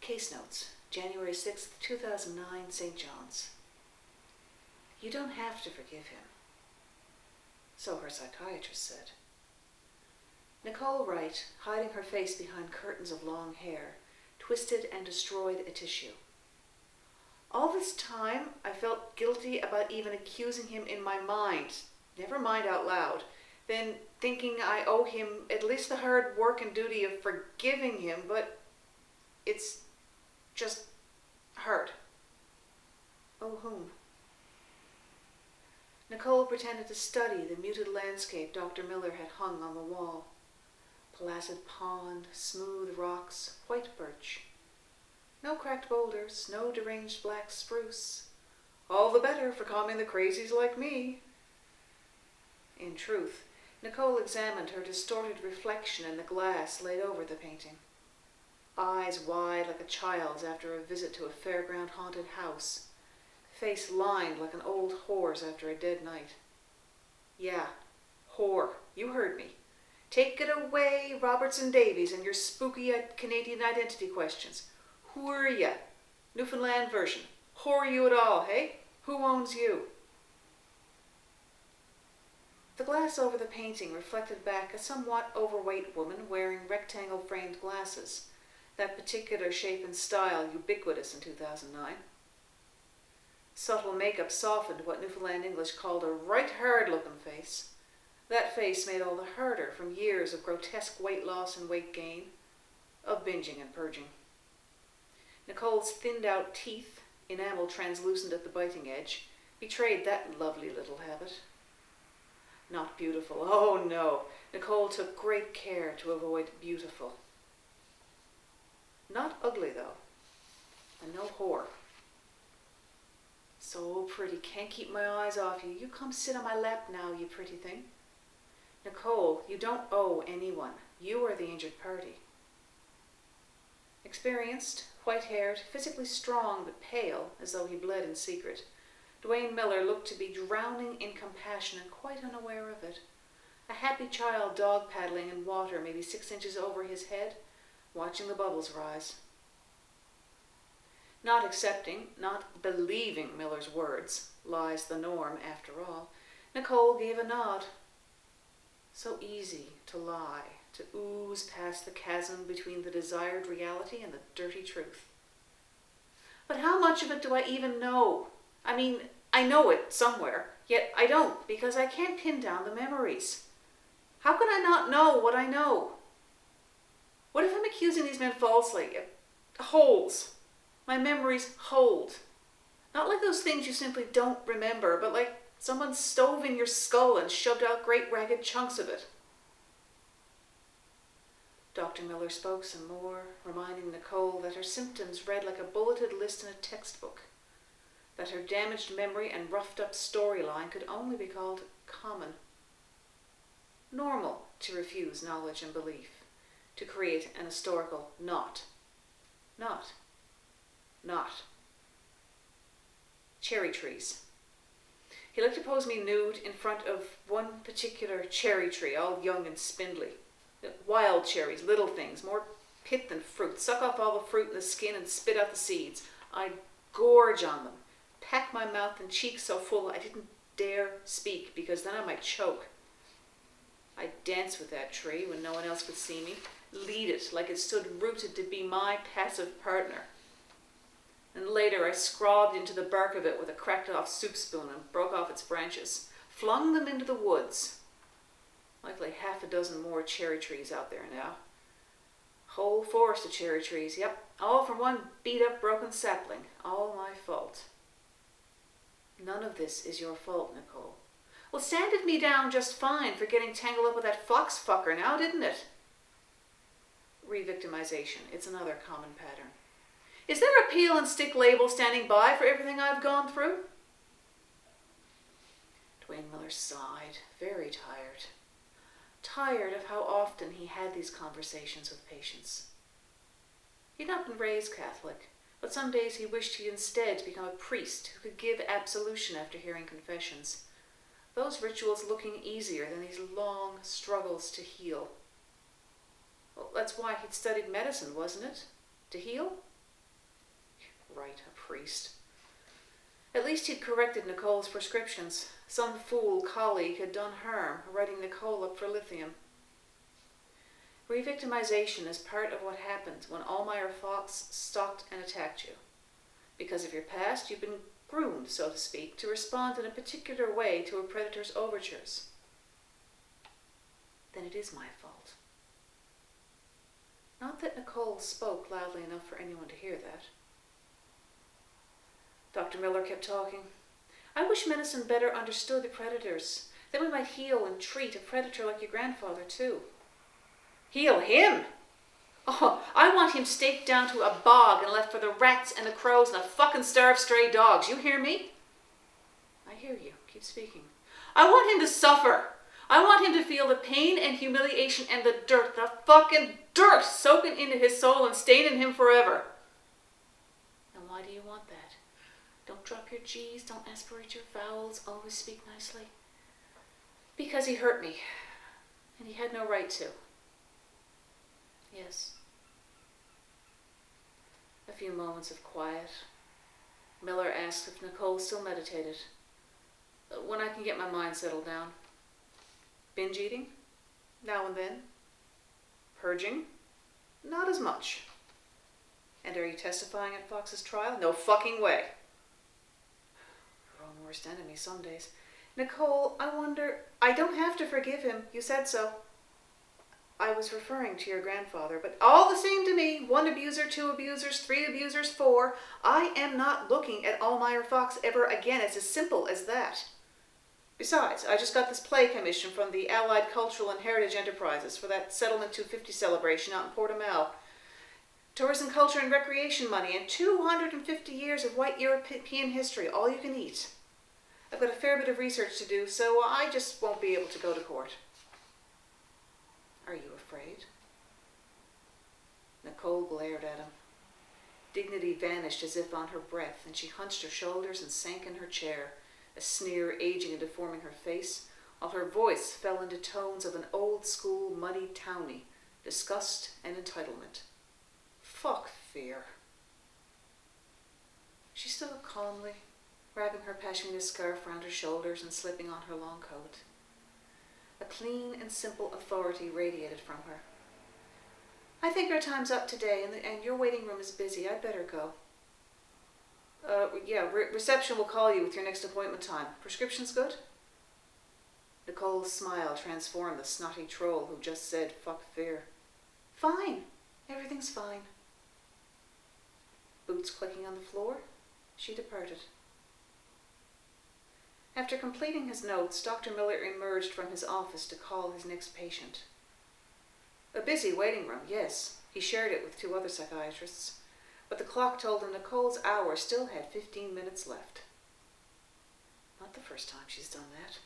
Case notes, January 6th, 2009, St. John's. You don't have to forgive him. So her psychiatrist said. Nicole Wright, hiding her face behind curtains of long hair, twisted and destroyed a tissue. All this time, I felt guilty about even accusing him in my mind, never mind out loud, then thinking I owe him at least the hard work and duty of forgiving him, but it's just hurt. Oh, whom? Nicole pretended to study the muted landscape Dr. Miller had hung on the wall. Placid pond, smooth rocks, white birch. No cracked boulders, no deranged black spruce. All the better for calming the crazies like me. In truth, Nicole examined her distorted reflection in the glass laid over the painting. Eyes wide like a child's after a visit to a fairground-haunted house. Face lined like an old whore's after a dead night. Yeah, whore, you heard me. Take it away, Robertson Davies, and your spooky Canadian identity questions. Who are ya? Newfoundland version. Who are you at all, hey? Who owns you? The glass over the painting reflected back a somewhat overweight woman wearing rectangle-framed glasses, that particular shape and style ubiquitous in 2009. Subtle makeup softened what Newfoundland English called a right hard-looking face. That face made all the harder from years of grotesque weight loss and weight gain, of binging and purging. Nicole's thinned-out teeth, enamel translucent at the biting edge, betrayed that lovely little habit. Not beautiful, oh no, Nicole took great care to avoid beautiful. Not ugly, though, and no whore. So pretty, can't keep my eyes off you. You come sit on my lap now, you pretty thing. Nicole, you don't owe anyone. You are the injured party. Experienced, white-haired, physically strong but pale, as though he bled in secret, Dwayne Miller looked to be drowning in compassion and quite unaware of it. A happy child dog-paddling in water maybe 6 inches over his head, watching the bubbles rise. Not accepting, not believing Miller's words, lies the norm after all, Nicole gave a nod. So easy to lie, to ooze past the chasm between the desired reality and the dirty truth. But how much of it do I even know? I mean, I know it somewhere, yet I don't, because I can't pin down the memories. How can I not know what I know? What if I'm accusing these men falsely? Holes. My memories hold. Not like those things you simply don't remember, but like someone stove in your skull and shoved out great ragged chunks of it. Dr. Miller spoke some more, reminding Nicole that her symptoms read like a bulleted list in a textbook, that her damaged memory and roughed-up storyline could only be called common. Normal to refuse knowledge and belief, to create an historical not. Cherry trees. He liked to pose me nude in front of one particular cherry tree, all young and spindly. Wild cherries, little things, more pit than fruit. Suck off all the fruit and the skin and spit out the seeds. I'd gorge on them, pack my mouth and cheeks so full I didn't dare speak, because then I might choke. I'd dance with that tree when no one else could see me, lead it like it stood rooted to be my passive partner. And later I scrubbed into the bark of it with a cracked-off soup spoon and broke off its branches, flung them into the woods. Likely 6 more cherry trees out there now. Whole forest of cherry trees, yep, all from one beat-up, broken sapling. All my fault. None of this is your fault, Nicole. Well, sanded me down just fine for getting tangled up with that fox fucker now, didn't it? Re-victimization, it's another common pattern. Is there a peel and stick label standing by for everything I've gone through? Dwayne Miller sighed, very tired. Tired of how often he had these conversations with patients. He'd not been raised Catholic, but some days he wished he'd instead become a priest who could give absolution after hearing confessions. Those rituals looking easier than these long struggles to heal. Well, that's why he'd studied medicine, wasn't it? To heal? Right, a priest. At least he'd corrected Nicole's prescriptions. Some fool colleague had done harm, writing Nicole up for lithium. Revictimization is part of what happens when Almayer Fox stalked and attacked you. Because of your past, you've been groomed, so to speak, to respond in a particular way to a predator's overtures. Then it is my fault. Not that Nicole spoke loudly enough for anyone to hear that. Dr. Miller kept talking. I wish medicine better understood the predators. Then we might heal and treat a predator like your grandfather, too. Heal him? Oh, I want him staked down to a bog and left for the rats and the crows and the fucking starved stray dogs. You hear me? I hear you. Keep speaking. I want him to suffer. I want him to feel the pain and humiliation and the dirt, the fucking dirt, soaking into his soul and staining him forever. And why do you want that? Don't drop your G's, don't aspirate your vowels, always speak nicely. Because he hurt me, and he had no right to. Yes. A few moments of quiet. Miller asked if Nicole still meditated. When I can get my mind settled down. Binge eating? Now and then. Purging? Not as much. And are you testifying at Fox's trial? No fucking way. Your own worst enemy some days. Nicole, I wonder... I don't have to forgive him. You said so. I was referring to your grandfather, but all the same to me, 1 abuser, 2 abusers, 3 abusers, 4, I am not looking at Almayer Fox ever again. It's as simple as that. Besides, I just got this play commission from the Allied Cultural and Heritage Enterprises for that Settlement 250 celebration out in Portimao. Tourism, culture, and recreation money, and 250 years of white European history, all you can eat. I've got a fair bit of research to do, so I just won't be able to go to court. Are you afraid? Nicole glared at him. Dignity vanished as if on her breath, and she hunched her shoulders and sank in her chair, a sneer aging and deforming her face, while her voice fell into tones of an old-school, muddy townie, disgust and entitlement. Fuck fear. She stood up calmly, wrapping her pashmina scarf round her shoulders and slipping on her long coat. A clean and simple authority radiated from her. I think our time's up today, and your waiting room is busy. I'd better go. Reception will call you with your next appointment time. Prescription's good? Nicole's smile transformed the snotty troll who just said, fuck fear. Fine. Everything's fine. Boots clicking on the floor, she departed. After completing his notes, Dr. Miller emerged from his office to call his next patient. A busy waiting room, yes. He shared it with 2 other psychiatrists, but the clock told him Nicole's hour still had 15 minutes left. Not the first time she's done that.